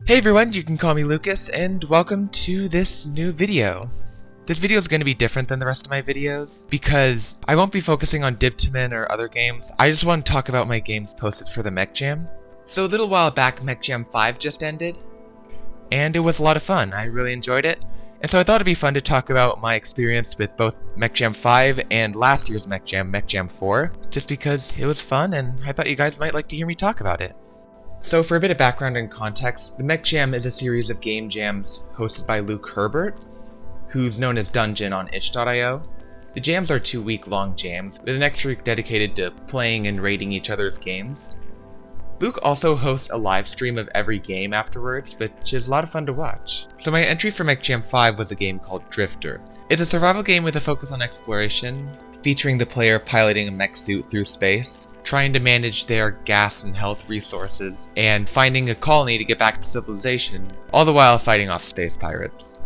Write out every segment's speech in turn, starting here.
Hey everyone, you can call me Lucas, and welcome to this new video. This video is going to be different than the rest of my videos, because I won't be focusing on Diptoman or other games. I just want to talk about my games posted for the MechJam. So a little while back, MechJam V just ended, and it was a lot of fun. I really enjoyed it, and so I thought it'd be fun to talk about my experience with both MechJam V and last year's MechJam, MechJam IV, just because it was fun, and I thought you guys might like to hear me talk about it. So for a bit of background and context, the MechJam is a series of game jams hosted by Luke Herbert, who's known as Dungeon on itch.io. The jams are 2-week-long jams, with an extra week dedicated to playing and rating each other's games. Luke also hosts a live stream of every game afterwards, which is a lot of fun to watch. So my entry for MechJam V was a game called Drifter. It's a survival game with a focus on exploration, featuring the player piloting a mech suit through space, trying to manage their gas and health resources, and finding a colony to get back to civilization, all the while fighting off space pirates.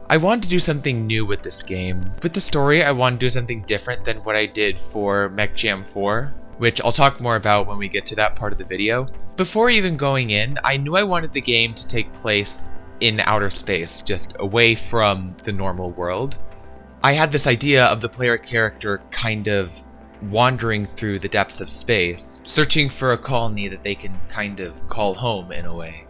I wanted to do something new with this game. With the story, I wanted to do something different than what I did for MechJam IV, which I'll talk more about when we get to that part of the video. Before even going in, I knew I wanted the game to take place in outer space, just away from the normal world. I had this idea of the player character kind of wandering through the depths of space, searching for a colony that they can kind of call home in a way.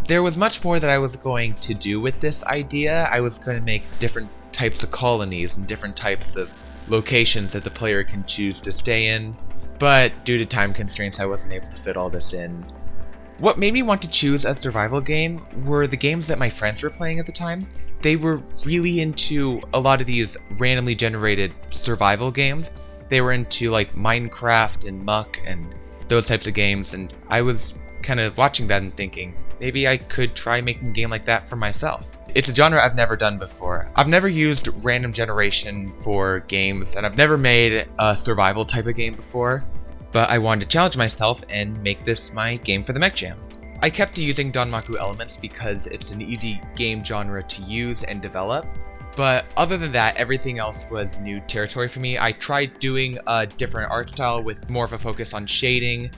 There was much more that I was going to do with this idea. I was going to make different types of colonies and different types of locations that the player can choose to stay in, but due to time constraints I wasn't able to fit all this in. What made me want to choose a survival game were the games that my friends were playing at the time. They were really into a lot of these randomly generated survival games. They were into like Minecraft and Muck and those types of games, and I was kind of watching that and thinking, maybe I could try making a game like that for myself. It's a genre I've never done before. I've never used random generation for games, and I've never made a survival type of game before, but I wanted to challenge myself and make this my game for the MechJam. I kept using Danmaku elements because it's an easy game genre to use and develop. But other than that, everything else was new territory for me. I tried doing a different art style with more of a focus on shading.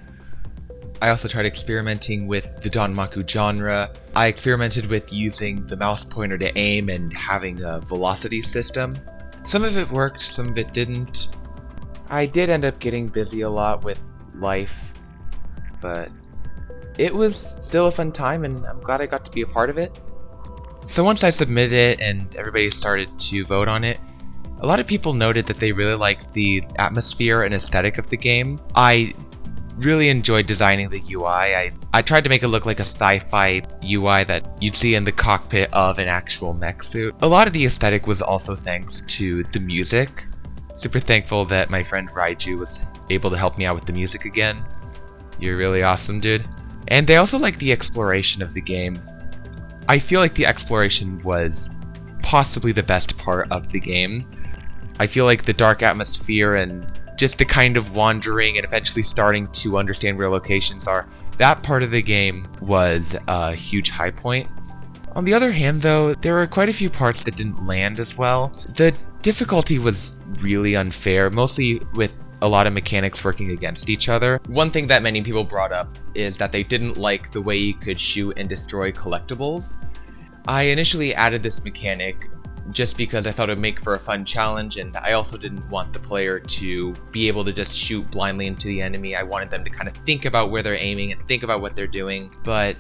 I also tried experimenting with the Danmaku genre. I experimented with using the mouse pointer to aim and having a velocity system. Some of it worked, some of it didn't. I did end up getting busy a lot with life, but it was still a fun time and I'm glad I got to be a part of it. So once I submitted it and everybody started to vote on it, a lot of people noted that they really liked the atmosphere and aesthetic of the game. I really enjoyed designing the UI. I tried to make it look like a sci-fi UI that you'd see in the cockpit of an actual mech suit. A lot of the aesthetic was also thanks to the music. Super thankful that my friend Raiju was able to help me out with the music again. You're really awesome, dude. And they also liked the exploration of the game. I feel like the exploration was possibly the best part of the game. I feel like the dark atmosphere and just the kind of wandering and eventually starting to understand where locations are, that part of the game was a huge high point. On the other hand though, there were quite a few parts that didn't land as well. The difficulty was really unfair, mostly with a lot of mechanics working against each other. One thing that many people brought up is that they didn't like the way you could shoot and destroy collectibles. I initially added this mechanic just because I thought it would make for a fun challenge, and I also didn't want the player to be able to just shoot blindly into the enemy. I wanted them to kind of think about where they're aiming and think about what they're doing, but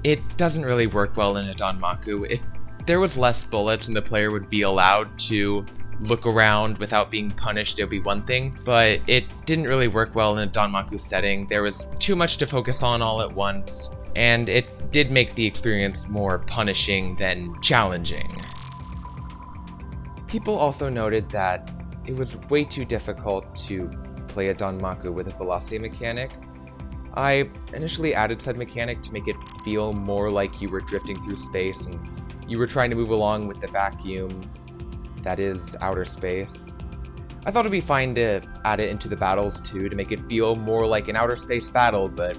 it doesn't really work well in a Danmaku. If there was less bullets and the player would be allowed to look around without being punished, it would be one thing, but it didn't really work well in a Danmaku setting. There was too much to focus on all at once, and it did make the experience more punishing than challenging. People also noted that it was way too difficult to play a Danmaku with a velocity mechanic. I initially added said mechanic to make it feel more like you were drifting through space and you were trying to move along with the vacuum that is outer space. I thought it'd be fine to add it into the battles too, to make it feel more like an outer space battle, but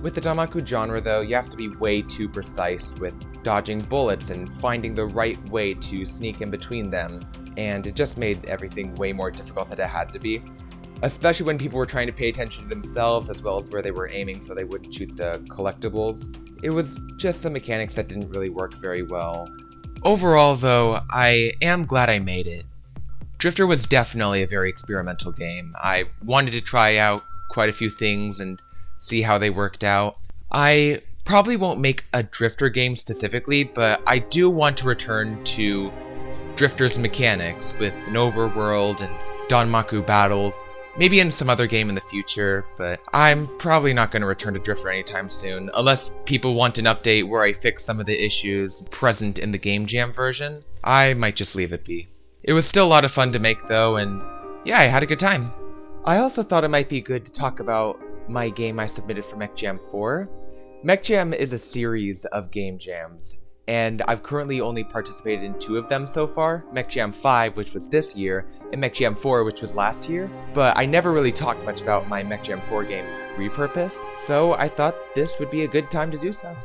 with the Danmaku genre though, you have to be way too precise with dodging bullets and finding the right way to sneak in between them, and it just made everything way more difficult than it had to be. especially when people were trying to pay attention to themselves as well as where they were aiming so they wouldn't shoot the collectibles. It was just some mechanics that didn't really work very well. Overall though, I am glad I made it. Drifter was definitely a very experimental game. I wanted to try out quite a few things and see how they worked out. I probably won't make a Drifter game specifically, but I do want to return to Drifter's mechanics with an overworld and Danmaku battles, maybe in some other game in the future, but I'm probably not going to return to Drifter anytime soon, unless people want an update where I fix some of the issues present in the MechJam version. I might just leave it be. It was still a lot of fun to make though, and yeah, I had a good time. I also thought it might be good to talk about my game I submitted for MechJam IV. MechJam is a series of game jams, and I've currently only participated in 2 of them so far, MechJam V, which was this year, and MechJam IV, which was last year, but I never really talked much about my MechJam IV game, REPURPOSE, so I thought this would be a good time to do so.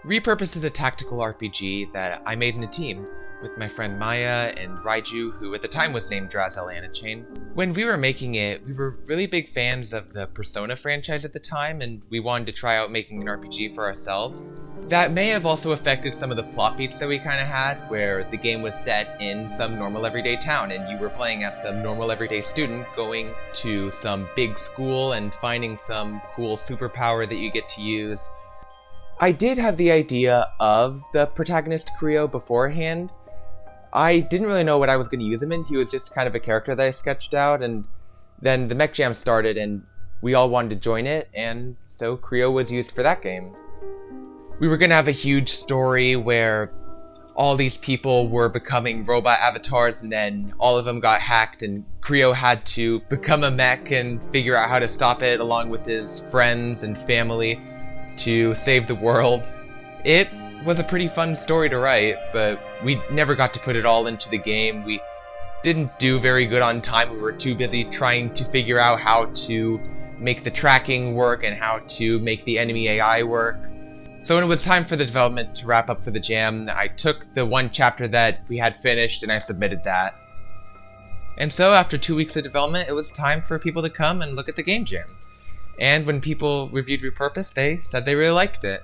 REPURPOSE is a tactical RPG that I made in a team, with my friend Maya and Raiju, who at the time was named Drazel Anachain. When we were making it, we were really big fans of the Persona franchise at the time, and we wanted to try out making an RPG for ourselves. That may have also affected some of the plot beats that we kind of had, where the game was set in some normal everyday town, and you were playing as some normal everyday student going to some big school and finding some cool superpower that you get to use. I did have the idea of the protagonist Creo beforehand. I didn't really know what I was going to use him in. He was just kind of a character that I sketched out, and then the MechJam started and we all wanted to join it, and so Creo was used for that game. We were going to have a huge story where all these people were becoming robot avatars, and then all of them got hacked, and Creo had to become a mech and figure out how to stop it along with his friends and family to save the world. It was a pretty fun story to write, but we never got to put it all into the game. We didn't do very good on time. We were too busy trying to figure out how to make the tracking work and how to make the enemy AI work. So when it was time for the development to wrap up for the jam, I took the 1 chapter that we had finished and I submitted that. And so after 2 weeks of development, it was time for people to come and look at the game jam. And when people reviewed REPURPOSE, they said they really liked it.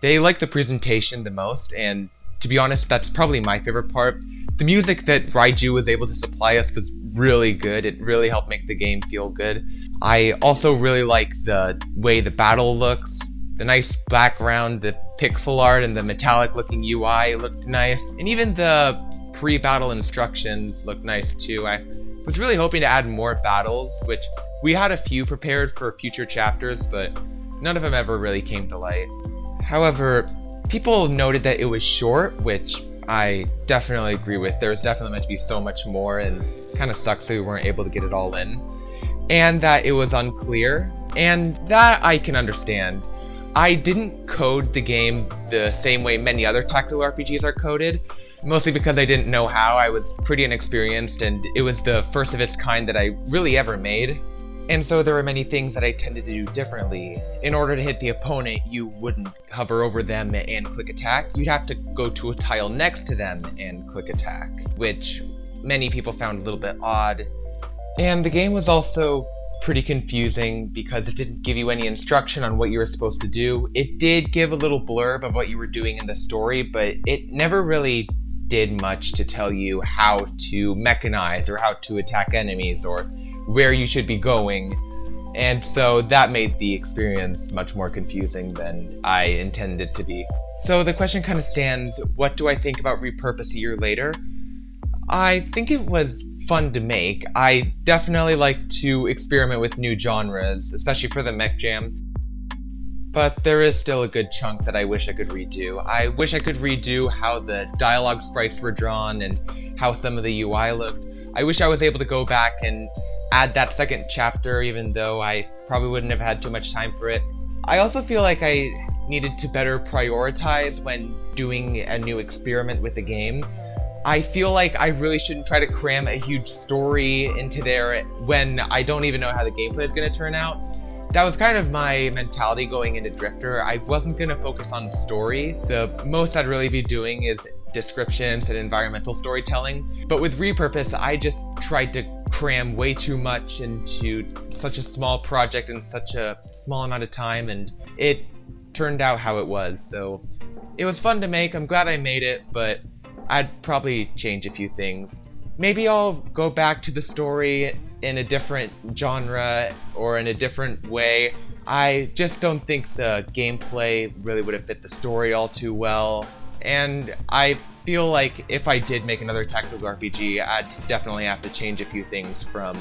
They liked the presentation the most, and to be honest, that's probably my favorite part. The music that Raiju was able to supply us was really good. It really helped make the game feel good. I also really like the way the battle looks. The nice background, the pixel art, and the metallic looking UI looked nice. And even the pre-battle instructions looked nice too. I was really hoping to add more battles, which we had a few prepared for future chapters, but none of them ever really came to light. However, people noted that it was short, which I definitely agree with. There was definitely meant to be so much more, and kind of sucks that we weren't able to get it all in. And that it was unclear, and that I can understand. I didn't code the game the same way many other tactical RPGs are coded, mostly because I didn't know how. I was pretty inexperienced, and it was the first of its kind that I really ever made. And so there were many things that I tended to do differently. In order to hit the opponent, you wouldn't hover over them and click attack. You'd have to go to a tile next to them and click attack, which many people found a little bit odd. And the game was also pretty confusing because it didn't give you any instruction on what you were supposed to do. It did give a little blurb of what you were doing in the story, but it never really did much to tell you how to mechanize or how to attack enemies or where you should be going, and so that made the experience much more confusing than I intended it to be. So the question kind of stands, what do I think about REPURPOSE a year later? I think it was fun to make. I definitely like to experiment with new genres, especially for the MechJam. But there is still a good chunk that I wish I could redo. I wish I could redo how the dialogue sprites were drawn and how some of the UI looked. I wish I was able to go back and add that second chapter, even though I probably wouldn't have had too much time for it. I also feel like I needed to better prioritize when doing a new experiment with the game. I feel like I really shouldn't try to cram a huge story into there when I don't even know how the gameplay is going to turn out. That was kind of my mentality going into Drifter. I wasn't going to focus on story. The most I'd really be doing is descriptions and environmental storytelling. But with Repurpose, I just tried to cram way too much into such a small project in such a small amount of time, and it turned out how it was. So it was fun to make. I'm glad I made it, but I'd probably change a few things. Maybe I'll go back to the story in a different genre or in a different way. I just don't think the gameplay really would have fit the story all too well, and I feel like if I did make another tactical RPG, I'd definitely have to change a few things from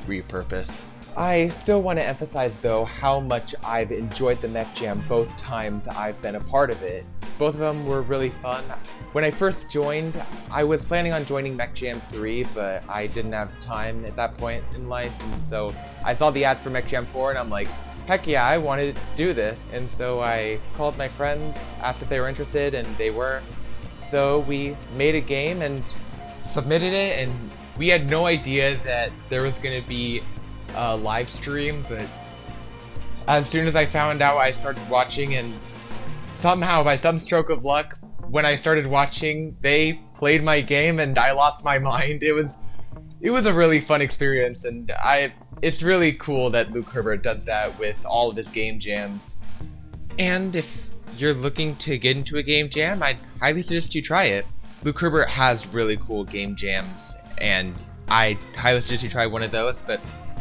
Repurpose. I still want to emphasize though how much I've enjoyed the MechJam both times I've been a part of it. Both of them were really fun. When I first joined, I was planning on joining MechJam 3, but I didn't have time at that point in life, and so I saw the ad for MechJam 4 and I'm like, heck yeah, I wanted to do this. And so I called my friends, asked if they were interested, and they were. So we made a game and submitted it, and we had no idea that there was going to be a live stream, but as soon as I found out, I started watching, and somehow, by some stroke of luck, when I started watching, they played my game and I lost my mind. It was a really fun experience, and it's really cool that Luke Herbert does that with all of his game jams. And if you're looking to get into a game jam, I'd highly suggest you try it. Luke Herbert has really cool game jams, and I highly suggest you try one of those, but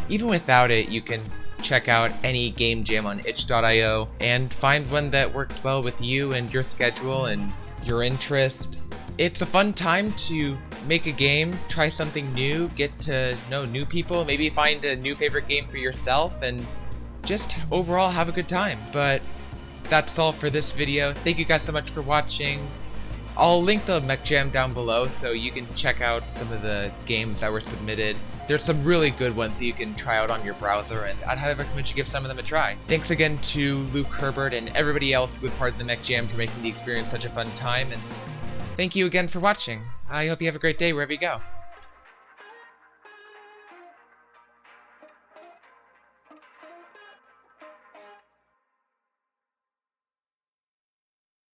even without it, you can check out any game jam on itch.io and find one that works well with you and your schedule and your interest. It's a fun time to make a game, try something new, get to know new people, maybe find a new favorite game for yourself, and just overall have a good time. But that's all for this video. Thank you guys so much for watching. I'll link the MechJam down below so you can check out some of the games that were submitted. There's some really good ones that you can try out on your browser, and I'd highly recommend you give some of them a try. Thanks again to Luke Herbert and everybody else who was part of the MechJam for making the experience such a fun time, and thank you again for watching. I hope you have a great day wherever you go.